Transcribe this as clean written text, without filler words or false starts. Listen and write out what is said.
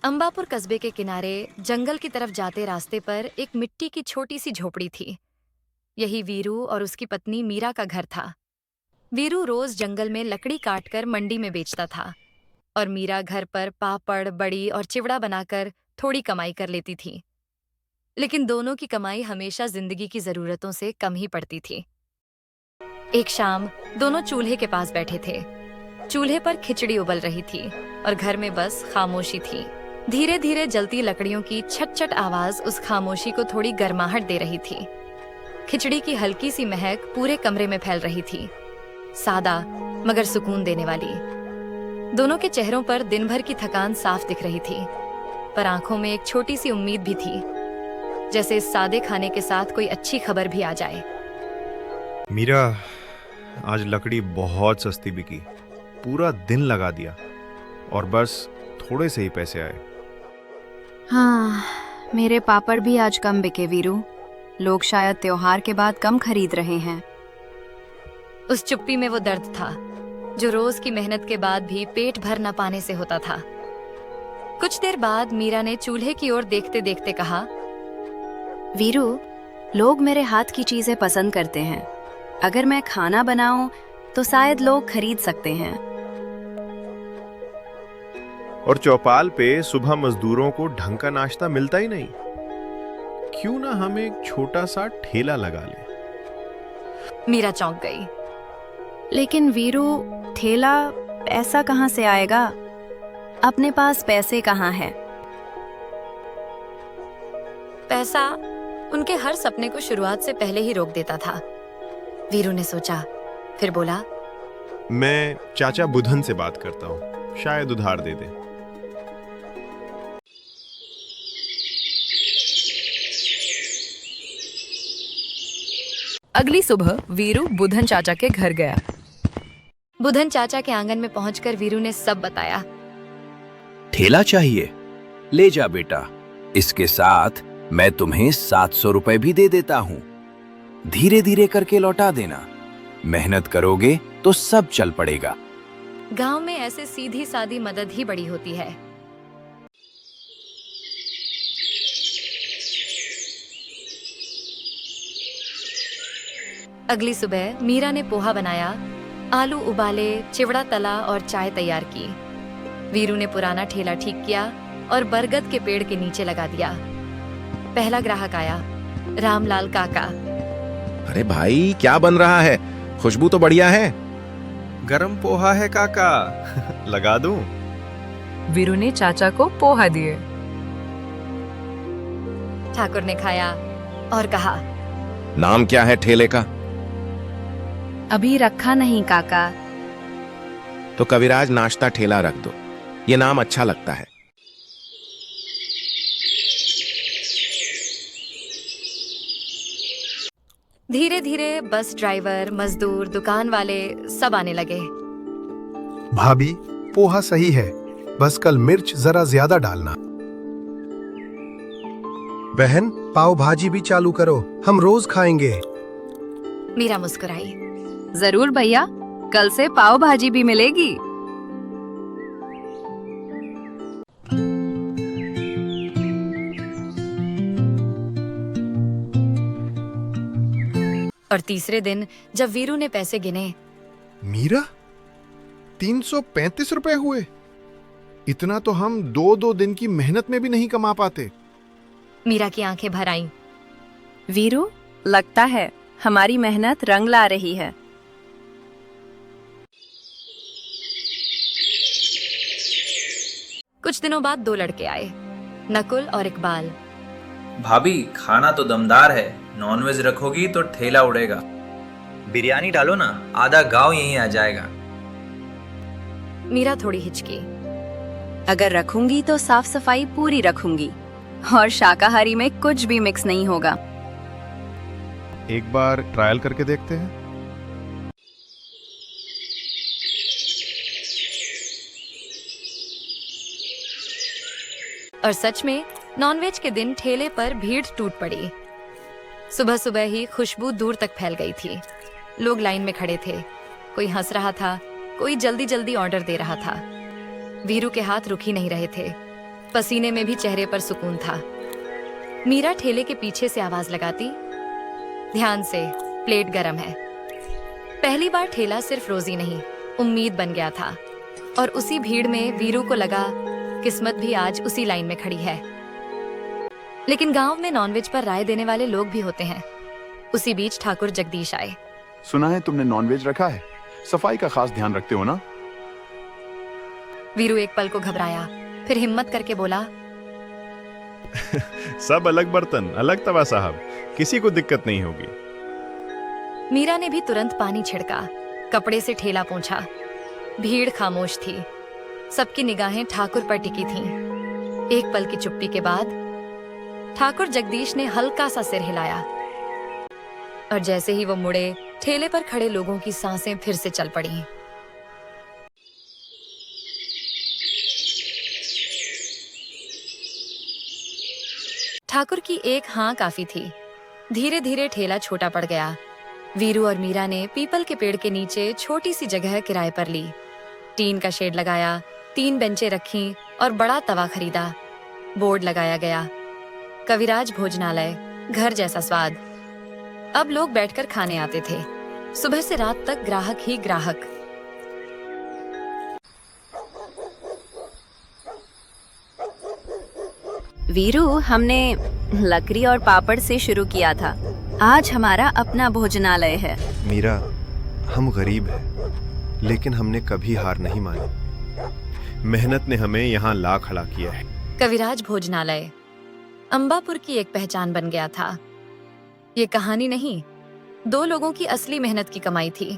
अंबापुर कस्बे के किनारे जंगल की तरफ जाते रास्ते पर एक मिट्टी की छोटी सी झोपड़ी थी। यही वीरू और उसकी पत्नी मीरा का घर था। वीरू रोज जंगल में लकड़ी काटकर मंडी में बेचता था और मीरा घर पर पापड़, बड़ी और चिवड़ा बनाकर थोड़ी कमाई कर लेती थी। लेकिन दोनों की कमाई हमेशा जिंदगी की जरूरतों से कम ही पड़ती थी। एक शाम दोनों चूल्हे के पास बैठे थे। चूल्हे पर खिचड़ी उबल रही थी और घर में बस खामोशी थी। धीरे धीरे जलती लकड़ियों की छट छट आवाज उस खामोशी को थोड़ी गर्माहट दे रही थी। खिचड़ी की हल्की सी महक पूरे कमरे में फैल रही थी, सादा मगर सुकून देने वाली। दोनों के चेहरों पर दिन भर की थकान साफ दिख रही थी, पर आंखों में एक छोटी सी उम्मीद भी थी, जैसे इस सादे खाने के साथ कोई अच्छी खबर भी आ जाए। मीरा, आज लकड़ी बहुत सस्ती बिकी। पूरा दिन लगा दिया और बस थोड़े से ही पैसे आए। हाँ, मेरे पापड़ भी आज कम बिके वीरू। लोग शायद त्योहार के बाद कम खरीद रहे हैं। उस चुप्पी में वो दर्द था जो रोज की मेहनत के बाद भी पेट भर न पाने से होता था। कुछ देर बाद मीरा ने चूल्हे की ओर देखते देखते कहा, वीरू, लोग मेरे हाथ की चीजें पसंद करते हैं। अगर मैं खाना बनाऊं तो शायद लोग खरीद सकते हैं। और चौपाल पे सुबह मजदूरों को ढंग का नाश्ता मिलता ही नहीं। क्यों ना हम एक छोटा सा ठेला लगा लें? मीरा चौंक गई। लेकिन वीरू, ठेला ऐसा कहाँ से आएगा? अपने पास पैसे कहाँ है? पैसा उनके हर सपने को शुरुआत से पहले ही रोक देता था। वीरू ने सोचा, फिर बोला, मैं चाचा बुधन से बात करता हूँ, शायद उधार दे दे। अगली सुबह वीरू बुधन चाचा के घर गया। बुधन चाचा के आंगन में पहुंचकर वीरू ने सब बताया। ठेला चाहिए? ले जा बेटा, इसके साथ मैं तुम्हें 700 रुपए भी दे देता हूँ। धीरे धीरे करके लौटा देना। मेहनत करोगे तो सब चल पड़ेगा। गांव में ऐसे सीधी सादी मदद ही बड़ी होती है। अगली सुबह मीरा ने पोहा बनाया, आलू उबाले, चिवड़ा तला और चाय तैयार की। वीरू ने पुराना ठेला ठीक किया और बरगद के पेड़ के नीचे लगा दिया। पहला ग्राहक आया, रामलाल काका। अरे भाई, क्या बन रहा है? खुशबू तो बढ़िया है। गरम पोहा है काका, लगा दूं? वीरू ने चाचा को पोहा दिए। ठाकुर ने खाया और कहा, नाम क्या है ठेले का? अभी रखा नहीं काका। तो कविराज नाश्ता ठेला रख दो, ये नाम अच्छा लगता है। धीरे धीरे बस ड्राइवर, मजदूर, दुकान वाले सब आने लगे। भाभी, पोहा सही है, बस कल मिर्च जरा ज्यादा डालना। बहन, पाव भाजी भी चालू करो, हम रोज खाएंगे। मीरा मुस्कुराई। जरूर भैया, कल से पाव भाजी भी मिलेगी। और तीसरे दिन जब वीरू ने पैसे गिने, मीरा, 335 रुपए हुए। इतना तो हम दो दिन की मेहनत में भी नहीं कमा पाते। मीरा की आंखें भर आईं। वीरू, लगता है हमारी मेहनत रंग ला रही है। कुछ दिनों बाद 2 लड़के आए, नकुल और इकबाल। भाभी, खाना तो दमदार है, नॉनवेज रखोगी तो ठेला उड़ेगा। बिरयानी डालो ना, आधा गांव यहीं आ जाएगा। मीरा थोड़ी हिचकी। अगर रखूंगी तो साफ सफाई पूरी रखूंगी और शाकाहारी में कुछ भी मिक्स नहीं होगा। एक बार ट्रायल करके देखते हैं। और सच में नॉनवेज के दिन ठेले पर भीड़ टूट पड़ी। सुबह सुबह ही खुशबू दूर तक फैल गई थी। लोग लाइन में खड़े थे, कोई हंस रहा था, कोई जल्दी जल्दी ऑर्डर दे रहा था। वीरू के हाथ रुक ही नहीं रहे थे। पसीने में भी चेहरे पर सुकून था। मीरा ठेले के पीछे से आवाज लगाती, ध्यान से, प्लेट गरम है। पहली बार ठेला सिर्फ रोजी नहीं, उम्मीद बन गया था। और उसी भीड़ में वीरू को लगा किस्मत भी आज उसी लाइन में खड़ी है। लेकिन गांव में नॉनवेज पर राय देने वाले लोग भी होते हैं। उसी बीच ठाकुर जगदीश आए। सुना है तुमने नॉनवेज रखा है, सफाई का खास ध्यान रखते हो ना? वीरू एक पल को घबराया, फिर हिम्मत करके बोला, सब अलग बर्तन, अलग तवा साहब, किसी को दिक्कत नहीं होगी। मीरा ने भी तुरंत पानी छिड़का, कपड़े से ठेला पोंछा। भीड़ खामोश थी, सबकी निगाहें ठाकुर पर टिकी थीं। एक पल की चुप्पी के बाद ठाकुर जगदीश ने हल्का सा सिर हिलाया और जैसे ही वो मुड़े, ठेले पर खड़े लोगों की सांसें फिर से चल पड़ी। ठाकुर की एक हाँ काफी थी। धीरे धीरे ठेला छोटा पड़ गया। वीरू और मीरा ने पीपल के पेड़ के नीचे छोटी सी जगह किराए पर ली। टीन का शेड लगाया, 3 बेंचें रखीं और बड़ा तवा खरीदा। बोर्ड लगाया गया, कविराज भोजनालय, घर जैसा स्वाद। अब लोग बैठकर खाने आते थे। सुबह से रात तक ग्राहक ही ग्राहक। वीरू, हमने लकड़ी और पापड़ से शुरू किया था। आज हमारा अपना भोजनालय है। मीरा, हम गरीब हैं, लेकिन हमने कभी हार नहीं मानी। मेहनत ने हमें यहाँ ला खड़ा किया है। कविराज भोजनालय अंबापुर की एक पहचान बन गया था। ये कहानी नहीं, 2 लोगों की असली मेहनत की कमाई थी।